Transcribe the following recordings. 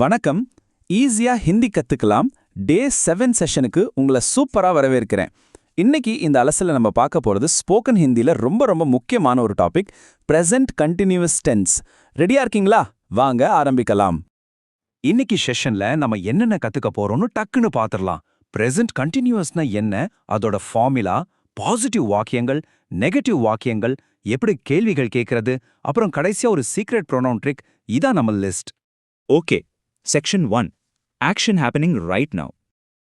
வணக்கம். ஈஸியா ஹிந்தி கத்துக்கலாம் டே 7 செஷனுக்கு உங்களை சூப்பரா வரவேற்கிறேன். இன்னைக்கு இந்த அலசல நம்ம பார்க்க போறது ஸ்போக்கன் ஹிந்தில ரொம்ப ரொம்ப முக்கியமான ஒரு டாபிக், பிரசன்ட் கண்டினியூஸ் டென்ஸ். ரெடியா இருக்கீங்களா? வாங்க ஆரம்பிக்கலாம். இன்னைக்கு செஷன்ல நம்ம என்னென்ன கத்துக்க போறோம்னு டக்குன்னு பாத்துறலாம். பிரசன்ட் கண்டினியூஸ்னா என்ன, அதோட ஃபார்முலா, பாசிட்டிவ் வாக்கியங்கள், நெகட்டிவ் வாக்கியங்கள், எப்படி கேள்விகள் கேட்கறது, அப்புறம் கடைசியா ஒரு சீக்ரெட் ப்ரோனவுன் ட்ரிக். இதான் நம்ம list. Okay, section 1, action happening right now.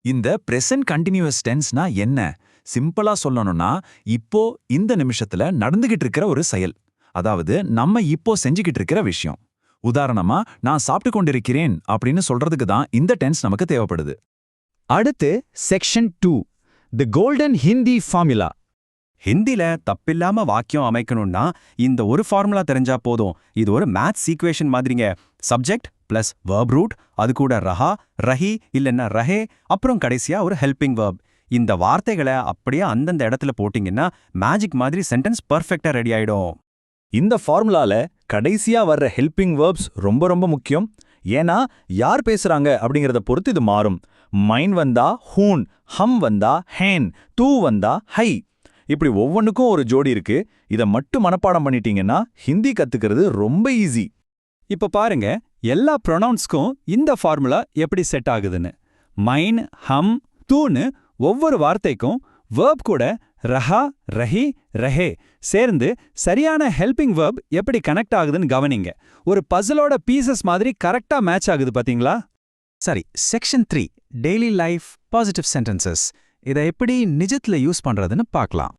இந்த பிரசன்ட் கண்டினியூஸ் டென்ஸ்னா என்ன? சிம்பிளா சொல்லணும்னா, இப்போ இந்த நிமிஷத்துல நடந்துகிட்டு இருக்கிற ஒரு செயல், அதாவது நம்ம இப்போ செஞ்சுக்கிட்டு இருக்கிற விஷயம். உதாரணமா, நான் சாப்பிட்டு கொண்டிருக்கிறேன் அப்படின்னு சொல்றதுக்கு தான் இந்த டென்ஸ் நமக்கு தேவைப்படுது. அடுத்து செக்ஷன் 2, தி கோல்டன் ஹிந்தி ஃபார்முலா. ஹிந்தில தப்பில்லாம வாக்கியம் அமைக்கணும்னா இந்த ஒரு ஃபார்முலா தெரிஞ்சா போதும். இது ஒரு மேத்ஸ் ஈக்குவேஷன் மாதிரிங்க. சப்ஜெக்ட் பிளஸ் வெர்ப் ரூட், அது கூட ரஹா, ரஹி இல்லைன்னா ரஹே, அப்புறம் கடைசியா ஒரு ஹெல்பிங் வெர்ப். இந்த வார்த்தைகளை அப்படியே அந்தந்த இடத்துல போட்டிங்கன்னா மேஜிக் மாதிரி சென்டென்ஸ் பர்ஃபெக்டா ரெடி ஆயிடும். இந்த ஃபார்முலால கடைசியா வர்ற ஹெல்பிங் வெர்ப்ஸ் ரொம்ப ரொம்ப முக்கியம். ஏன்னா யார் பேசுறாங்க அப்படிங்கறத பொறுத்து இது மாறும். மைன் வந்தா ஹூன், ஹம் வந்தா ஹேன், தூ வந்தா ஹை. இப்படி ஒவ்வொன்றுக்கும் ஒரு ஜோடி இருக்கு. இதை மட்டும் மனப்பாடம் பண்ணிட்டீங்கன்னா ஹிந்தி கத்துக்கிறது ரொம்ப ஈஸி. இப்ப பாருங்க, எல்லா ப்ரொனவுன்ஸ்க்கும் இந்த ஃபார்முலா எப்படி செட் ஆகுதுன்னு. மைன், ஹம், தூன்னு ஒவ்வொரு வார்த்தைக்கும் வேர்ப் கூட ரஹா, ரஹி, ரஹே சேர்ந்து சரியான ஹெல்பிங் வேர்ப் எப்படி கனெக்ட் ஆகுதுன்னு கவனிங்க. ஒரு பசிலோட பீசஸ் மாதிரி கரெக்டா மேட்ச் ஆகுது பாத்தீங்களா? சரி, section 3, daily life positive sentences. இதை எப்படி நிஜத்துல யூஸ் பண்றதுன்னு பார்க்கலாம்.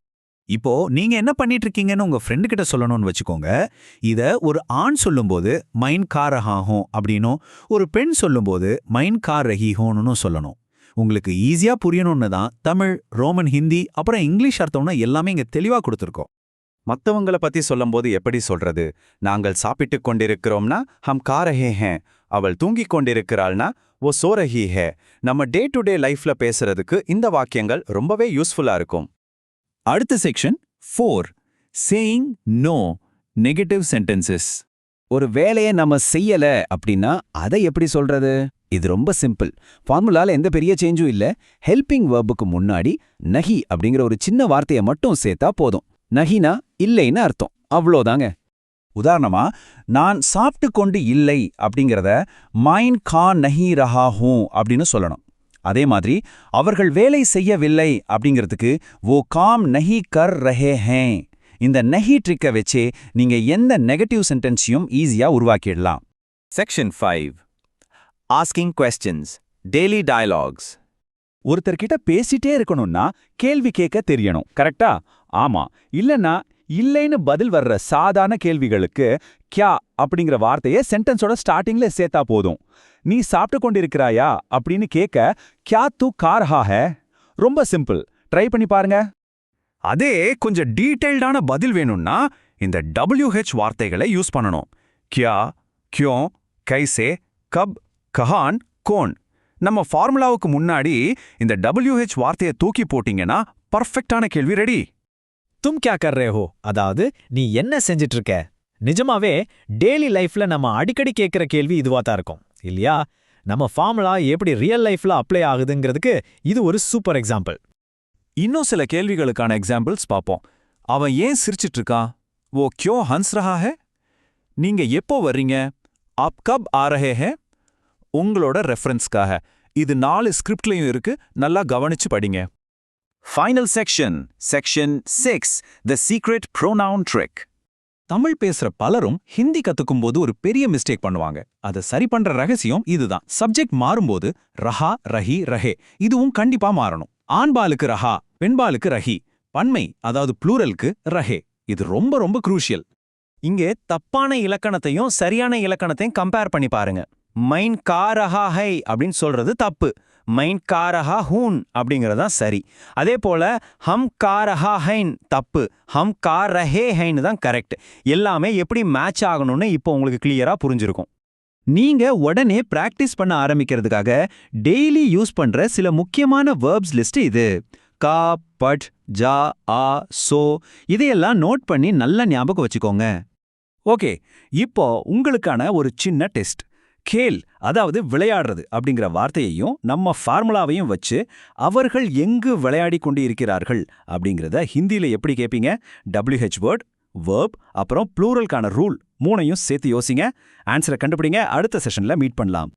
இப்போ நீங்க என்ன பண்ணிட்டு இருக்கீங்கன்னு உங்க ஃப்ரெண்டு கிட்ட சொல்லணும்னு வச்சுக்கோங்க. இத ஒரு ஆண் சொல்லும்போது மைன் கா ரஹா ஹூம் அப்படின்னும், ஒரு பெண் சொல்லும்போது மைன் கா ரஹி ஹூம்னு சொல்லணும். உங்களுக்கு ஈஸியா புரியணும்னு தான் தமிழ், ரோமன், ஹிந்தி அப்புறம் இங்கிலீஷ் அர்த்தம்னு எல்லாமே இங்க தெளிவா கொடுத்துருக்கோம். மத்தவங்கள பத்தி சொல்லும்போது எப்படி சொல்றது? நாங்கள் சாப்பிட்டு கொண்டிருக்கிறோம்னா ஹம் கா ரஹே ஹே, அவள் தூங்கிக் கொண்டிருக்கிறாள்னா ஓ சோ ரஹி ஹே. நம்ம டே டு டே லைஃப்ல பேசுறதுக்கு இந்த வாக்கியங்கள் ரொம்பவே யூஸ்ஃபுல்லா இருக்கும். அடுத்த section 4, saying no, negative sentences. ஒரு வேலையை நம்ம செய்யல அப்படின்னா அதை எப்படி சொல்றது? இது ரொம்ப சிம்பிள். ஃபார்முலால எந்த பெரிய சேஞ்சும் இல்ல. ஹெல்பிங் வெர்புக்கு முன்னாடி நஹி அப்படிங்கிற ஒரு சின்ன வார்த்தையை மட்டும் சேர்த்தா போதும். நஹினா இல்லைன்னு அர்த்தம், அவ்வளோதாங்க. உதாரணமா, நான் சாப்பிட்டு கொண்டு இல்லை அப்படிங்கிறத மைன் கா நஹி ரஹா ஹூம் அப்படின்னு சொல்லணும். அதே மாதிரி அவர்கள் வேலை செய்யவில்லை அப்படிங்கிறதுக்கு ஓ காம் நஹி கர் ரஹே ஹே. இந்த நஹி ட்ரிக்கை வச்சே நீங்க எந்த நெகட்டிவ் சென்டென்ஸையும் ஈஸியா உருவாக்கிடலாம். Section 5, asking questions, daily dialogues. ஒருத்தர்கிட்ட பேசிட்டே இருக்கணும்னா கேள்வி கேட்க தெரியணும், கரெக்டா? ஆமா. இல்லைன்னா இல்லைன்னு பதில் வர்ற சாதாரண கேள்விகளுக்கு கியா அப்படிங்கிற வார்த்தையை சென்டென்ஸோட ஸ்டார்டிங்ல சேர்த்தா போதும். நீ சாப்பிட்டு கொண்டிருக்கிறாயா அப்படின்னு கேட்க கியா தூ கா ரஹா ஹே. ரொம்ப சிம்பிள், ட்ரை பண்ணி பாருங்க. அதே கொஞ்சம் டீடைல்டான பதில் வேணும்னா இந்த WH வார்த்தைகளை யூஸ் பண்ணணும். கியா, கியோ, கைசே, கப், கஹான், கோன். நம்ம ஃபார்முலாவுக்கு முன்னாடி இந்த WH வார்த்தையை தூக்கி போட்டீங்கன்னா பர்ஃபெக்டான கேள்வி ரெடி. தும் கியா கர் ரே ஹோ, அதாவது நீ என்ன செஞ்சிட்டு இருக்க. நிஜமாவே டெய்லி லைஃப்ல நம்ம அடிக்கடி கேட்கிற கேள்வி இதுவா தான் இருக்கும் இல்லையா? நம்ம ஃபார்முலா எப்படி ரியல் லைஃப்ல அப்ளை ஆகுதுங்கிறதுக்கு இது ஒரு சூப்பர் எக்ஸாம்பிள். இன்னும் சில கேள்விகளுக்கான எக்ஸாம்பிள்ஸ் பார்ப்போம். அவன் ஏன் சிரிச்சிட்டு இருக்கான்? ஓ கியோ ஹன்ஸ் ரஹா ஹே. நீங்க எப்போ வர்றீங்க? ஆப் கப் ஆ ரஹே ஹே. உங்களோட ரெஃபரன்ஸ்க்காக. இது 4 ஸ்கிரிப்ட்லயும் இருக்கு, நல்லா கவனிச்சு படிங்க. ஃபைனல் செக்ஷன், செக்ஷன் 6, தி சீக்ரெட் ப்ரோனவுன் ட்ரிக். தமிழ் பேசுற பலரும் ஹிந்தி கத்துக்கும்போது ஒரு பெரிய மிஸ்டேக் பண்ணுவாங்க. அதை சரி பண்ற ரகசியம் இதுதான். சப்ஜெக்ட் மாறும்போது ரஹா, ரஹி, ரஹே இதுவும் கண்டிப்பா மாறணும். ஆண்பாலுக்கு ரஹா, பெண்பாலுக்கு ரஹி, பன்மை அதாவது ப்ளூரலுக்கு ரஹே. இது ரொம்ப ரொம்ப குரூஷியல். இங்கே தப்பான இலக்கணத்தையும் சரியான இலக்கணத்தையும் கம்பேர் பண்ணி பாருங்க. மைன் கா ரஹா ஹை அப்படின்னு சொல்றது தப்பு. மைன் கா ரஹா ஹூன் அப்படிங்கறதான் சரி. அதே போல ஹம் கா ரஹா ஹைன் தப்பு. ஹம் கா ரஹே ஹைன்னு தான் கரெக்ட். எல்லாமே எப்படி மேட்ச் ஆகணும்னு இப்போ உங்களுக்கு கிளியரா புரிஞ்சிருக்கும். நீங்க உடனே பிராக்டிஸ் பண்ண ஆரம்பிக்கிறதுக்காக டெய்லி யூஸ் பண்ற சில முக்கியமான வேர்ப்ஸ் லிஸ்ட் இது. கா, பட், ஜா, ஆ, சோ இதையெல்லாம் நோட் பண்ணி நல்லா ஞாபகம் வச்சுக்கோங்க. ஓகே, இப்போ உங்களுக்கான ஒரு சின்ன டெஸ்ட். கேல் அதாவது விளையாடுறது அப்படிங்கிற வார்த்தையையும் நம்ம ஃபார்முலாவையும் வச்சு அவர்கள் எங்கு விளையாடி கொண்டு இருக்கிறார்கள் அப்படிங்கிறத ஹிந்தியில எப்படி கேட்பீங்க? WH வேர்ட், verb, அப்புறம் ப்ளூரல்கான ரூல் 3ஐயும் சேர்த்து யோசிங்க. ஆன்சரை கண்டுபிடிங்க. அடுத்த செஷன்ல மீட் பண்ணலாம்.